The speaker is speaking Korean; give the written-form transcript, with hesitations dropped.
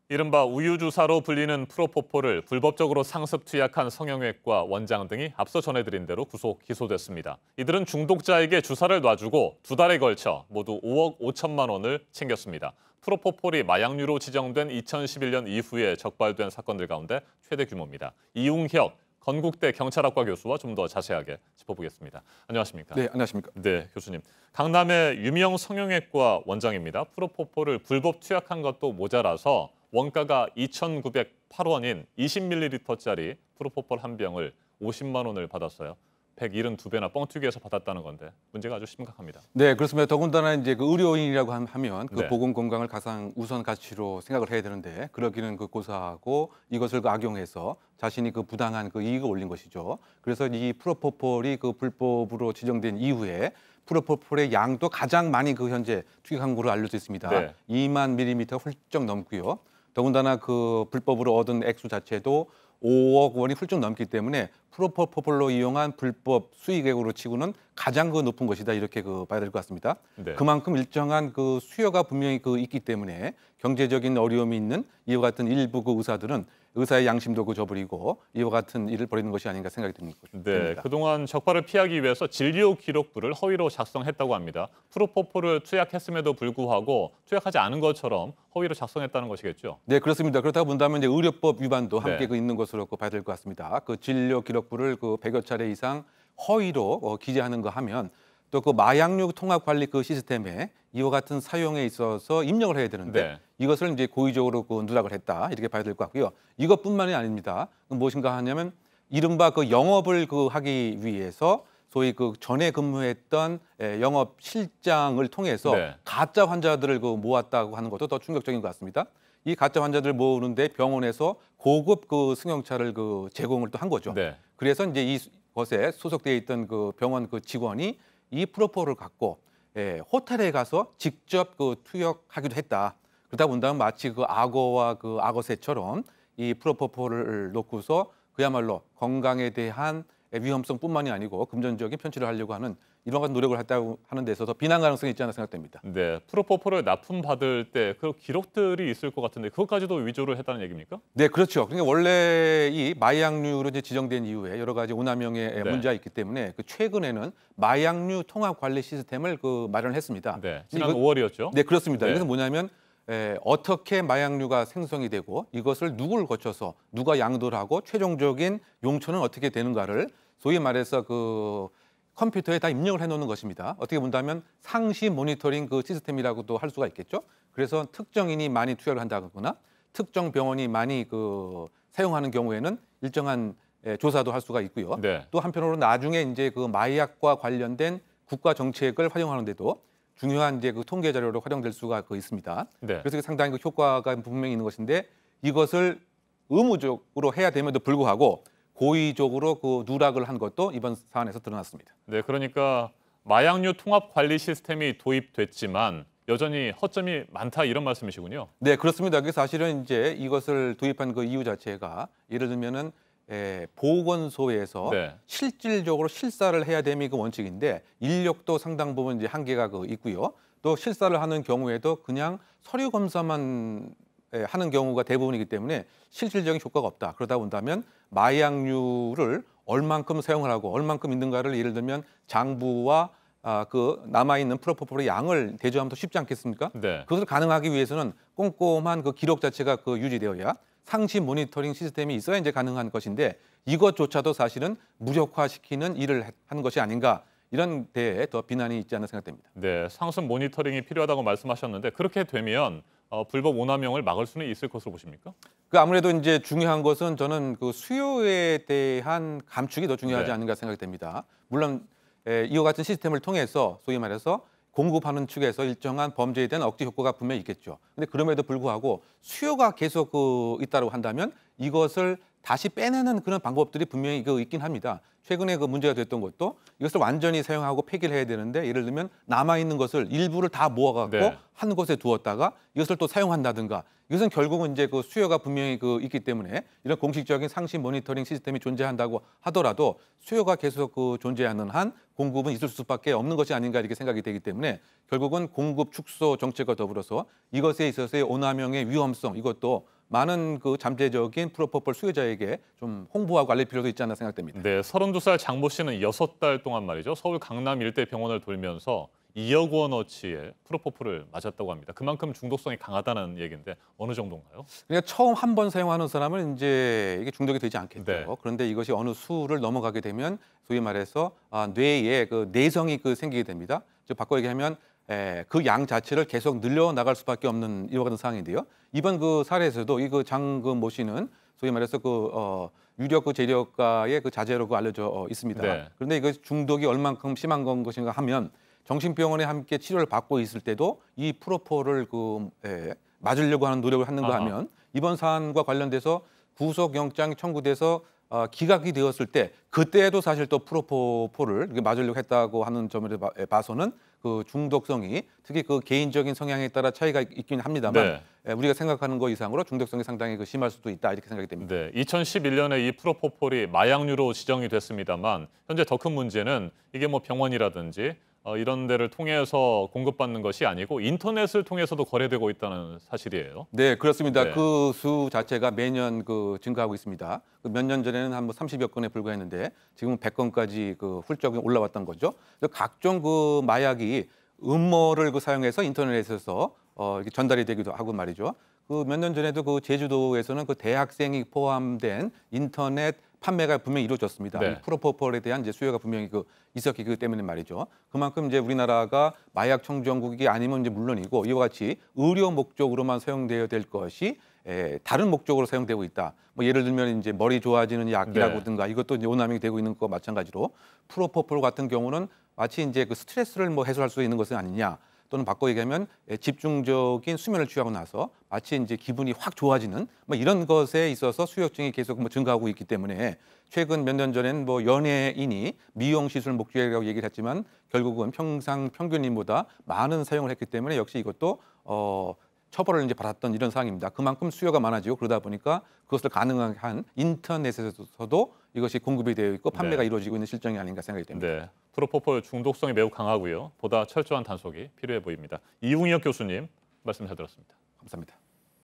이른바 우유주사로 불리는 프로포폴을 불법적으로 상습 투약한 성형외과 원장 등이 앞서 전해드린 대로 구속 기소됐습니다. 이들은 중독자에게 주사를 놔주고 2달에 걸쳐 모두 5억 5천만 원을 챙겼습니다. 프로포폴이 마약류로 지정된 2011년 이후에 적발된 사건들 가운데 최대 규모입니다. 이웅혁 건국대 경찰학과 교수와 좀 더 자세하게 짚어보겠습니다. 안녕하십니까? 네, 안녕하십니까? 네, 교수님. 강남의 유명 성형외과 원장입니다. 프로포폴을 불법 투약한 것도 모자라서 원가가 2,908원인 20ml짜리 프로포폴 한 병을 50만 원을 받았어요. 172배나 뻥튀기해서 받았다는 건데 문제가 아주 심각합니다. 네, 그렇습니다. 더군다나 이제 그 의료인이라고 하면 그 네. 보건 건강을 가장 우선 가치로 생각을 해야 되는데 그러기는 그 고사하고 이것을 그 악용해서 자신이 그 부당한 그 이익을 올린 것이죠. 그래서 이 프로포폴이 그 불법으로 지정된 이후에 프로포폴의 양도 가장 많이 그 현재 투약한 걸로 알려져 있습니다. 네. 2만 밀리미터 훌쩍 넘고요. 더군다나 그 불법으로 얻은 액수 자체도 5억 원이 훌쩍 넘기 때문에 프로포폴로 이용한 불법 수익액으로 치고는 가장 그 높은 것이다 이렇게 그 봐야 될 것 같습니다. 네. 그만큼 일정한 그 수요가 분명히 그 있기 때문에 경제적인 어려움이 있는 이와 같은 일부 그 의사들은 의사의 양심도 그 저버리고 이와 같은 일을 벌이는 것이 아닌가 생각이 듭니다. 네, 그동안 적발을 피하기 위해서 진료 기록부를 허위로 작성했다고 합니다. 프로포폴을 투약했음에도 불구하고 투약하지 않은 것처럼 허위로 작성했다는 것이겠죠? 네, 그렇습니다. 그렇다고 본다면 이제 의료법 위반도 함께 네. 그 있는 것으로 그 봐야 될 것 같습니다. 그 진료 기록부를 그 100여 차례 이상 허위로 기재하는 거 하면 또 그 마약류 통합 관리 그 시스템에 이와 같은 사용에 있어서 입력을 해야 되는데 네. 이것을 이제 고의적으로 그 누락을 했다 이렇게 봐야 될 것 같고요. 이것뿐만이 아닙니다. 무엇인가 하냐면 이른바 그 영업을 그 하기 위해서 소위 그 전에 근무했던 영업 실장을 통해서 네. 가짜 환자들을 그 모았다고 하는 것도 더 충격적인 것 같습니다. 이 가짜 환자들을 모으는데 병원에서 고급 그 승용차를 그 제공을 또 한 거죠. 네. 그래서 이제 이것에 소속되어 있던 그 병원 그 직원이 이 프로포를 갖고 호텔에 가서 직접 그 투약하기도 했다. 그러다 본다면 마치 그 악어와 그 악어새처럼 이 프로포폴을 놓고서 그야말로 건강에 대한 위험성뿐만이 아니고 금전적인 편취를 하려고 하는 이런 같은 노력을 했다고 하는 데 있어서 비난 가능성이 있지 않나 생각됩니다. 네, 프로포폴을 납품받을 때 그 기록들이 있을 것 같은데 그것까지도 위조를 했다는 얘기입니까? 네, 그렇죠. 그러니까 원래 이 마약류로 이제 지정된 이후에 여러 가지 오남용의 네. 문제가 있기 때문에 그 최근에는 마약류 통합 관리 시스템을 그 마련했습니다. 네, 지난 이거- 5월이었죠? 네, 그렇습니다. 네. 이것은 뭐냐면 어떻게 마약류가 생성이 되고 이것을 누구를 거쳐서 누가 양도를 하고 최종적인 용처는 어떻게 되는가를 소위 말해서 그 컴퓨터에 다 입력을 해놓는 것입니다. 어떻게 본다면 상시 모니터링 그 시스템이라고도 할 수가 있겠죠. 그래서 특정인이 많이 투여를 한다거나 특정 병원이 많이 그 사용하는 경우에는 일정한 조사도 할 수가 있고요. 네. 또 한편으로 나중에 이제 그 마약과 관련된 국가 정책을 활용하는데도 중요한 이제 그 통계 자료로 활용될 수가 그 있습니다. 네. 그래서 상당히 그 효과가 분명히 있는 것인데 이것을 의무적으로 해야 됨에도 불구하고 고의적으로 그 누락을 한 것도 이번 사안에서 드러났습니다. 네, 그러니까 마약류 통합 관리 시스템이 도입됐지만 여전히 허점이 많다 이런 말씀이시군요. 네, 그렇습니다. 그래서 사실은 이제 이것을 도입한 그 이유 자체가 예를 들면은 보건소에서 네. 실질적으로 실사를 해야 됨이 그 원칙인데 인력도 상당 부분 이제 한계가 그 있고요. 또 실사를 하는 경우에도 그냥 서류 검사만 하는 경우가 대부분이기 때문에 실질적인 효과가 없다. 그러다 본다면 마약류를 얼만큼 사용을 하고 얼만큼 있는가를 예를 들면 장부와 그 남아있는 프로포폴의 양을 대조하면 더 쉽지 않겠습니까? 네. 그것을 가능하기 위해서는 꼼꼼한 그 기록 자체가 그 유지되어야 상시 모니터링 시스템이 있어야 이제 가능한 것인데 이것조차도 사실은 무력화시키는 일을 한 것이 아닌가 이런 데에 더 비난이 있지 않나 생각됩니다. 네, 상습 모니터링이 필요하다고 말씀하셨는데 그렇게 되면 불법 오남용을 막을 수는 있을 것으로 보십니까? 그 아무래도 이제 중요한 것은 저는 그 수요에 대한 감축이 더 중요하지 네. 않은가 생각됩니다. 물론 이와 같은 시스템을 통해서 소위 말해서 공급하는 측에서 일정한 범죄에 대한 억제 효과가 분명히 있겠죠. 근데 그럼에도 불구하고 수요가 계속 그 있다고 한다면 이것을 다시 빼내는 그런 방법들이 분명히 그 있긴 합니다. 최근에 그 문제가 됐던 것도 이것을 완전히 사용하고 폐기를 해야 되는데 예를 들면 남아 있는 것을 일부를 다 모아갖고 네. 한 곳에 두었다가 이것을 또 사용한다든가 이것은 결국은 이제 그 수요가 분명히 그 있기 때문에 이런 공식적인 상시 모니터링 시스템이 존재한다고 하더라도 수요가 계속 그 존재하는 한 공급은 있을 수밖에 없는 것이 아닌가 이렇게 생각이 되기 때문에 결국은 공급 축소 정책과 더불어서 이것에 있어서의 오남용의 위험성 이것도 많은 그 잠재적인 프로포폴 수요자에게 좀 홍보하고 알릴 필요도 있지 않나 생각됩니다. 네, 32살 장모 씨는 6달 동안 말이죠. 서울 강남 일대 병원을 돌면서 2억 원어치의 프로포폴을 맞았다고 합니다. 그만큼 중독성이 강하다는 얘기인데 어느 정도인가요? 그러니까 처음 한 번 사용하는 사람은 이제 이게 중독이 되지 않겠죠. 네. 그런데 이것이 어느 수를 넘어가게 되면 소위 말해서 뇌에 그 내성이 생기게 됩니다. 바꿔 얘기하면 그 양 자체를 계속 늘려 나갈 수밖에 없는 이와 같은 상황인데요. 이번 그 사례에서도 이 그 장모 씨는 소위 말해서 유력 재력가의 자제로 알려져 있습니다. 네. 그런데 이거 중독이 얼만큼 심한 것인가 하면 정신병원에 함께 치료를 받고 있을 때도 이 프로폴을 맞으려고 하는 노력을 하는가 아하. 하면 이번 사안과 관련돼서 구속영장이 청구돼서 기각이 되었을 때 그때도 사실 또 프로포폴을 이렇게 맞으려고 했다고 하는 점을 봐서는 그 중독성이 특히 그 개인적인 성향에 따라 차이가 있긴 합니다만 우리가 생각하는 것 이상으로 중독성이 상당히 심할 수도 있다 이렇게 생각이 됩니다. 네, 2011년에 이 프로포폴이 마약류로 지정이 됐습니다만 현재 더 큰 문제는 이게 뭐 병원이라든지 이런 데를 통해서 공급받는 것이 아니고 인터넷을 통해서도 거래되고 있다는 사실이에요. 네, 그렇습니다. 네. 그 수 자체가 매년 증가하고 있습니다. 몇 년 전에는 한 30여 건에 불과했는데 지금은 100건까지 훌쩍 올라왔던 거죠. 그래서 각종 마약이 음모를 사용해서 인터넷에서 이렇게 전달이 되기도 하고 말이죠. 몇 년 전에도 제주도에서는 대학생이 포함된 인터넷 판매가 분명히 이루어졌습니다. 네. 이 프로포폴에 대한 수요가 분명히 있었기 때문에 말이죠. 그만큼 이제 우리나라가 마약 청정국이 아니면 이제 물론이고 이와 같이 의료 목적으로만 사용되어야 될 것이 다른 목적으로 사용되고 있다. 뭐 예를 들면 이제 머리 좋아지는 약이라든가 이것도 이제 오남용이 되고 있는 것과 마찬가지로 프로포폴 같은 경우는 마치 이제 스트레스를 해소할 수 있는 것은 아니냐. 또는 바꿔 얘기하면 집중적인 수면을 취하고 나서 마치 이제 기분이 확 좋아지는 이런 것에 있어서 수요증이 계속 증가하고 있기 때문에 최근 몇 년 전엔 연예인이 미용 시술 목적이라고 얘기를 했지만 결국은 평균인보다 많은 사용을 했기 때문에 역시 이것도 처벌을 이제 받았던 이런 상황입니다. 그만큼 수요가 많아지고 그러다 보니까 그것을 가능하게 한 인터넷에서도 이것이 공급이 되어 있고 판매가 이루어지고 있는 실정이 아닌가 생각이 됩니다. 네, 프로포폴 중독성이 매우 강하고요. 보다 철저한 단속이 필요해 보입니다. 이웅혁 교수님 말씀 잘 들었습니다. 감사합니다.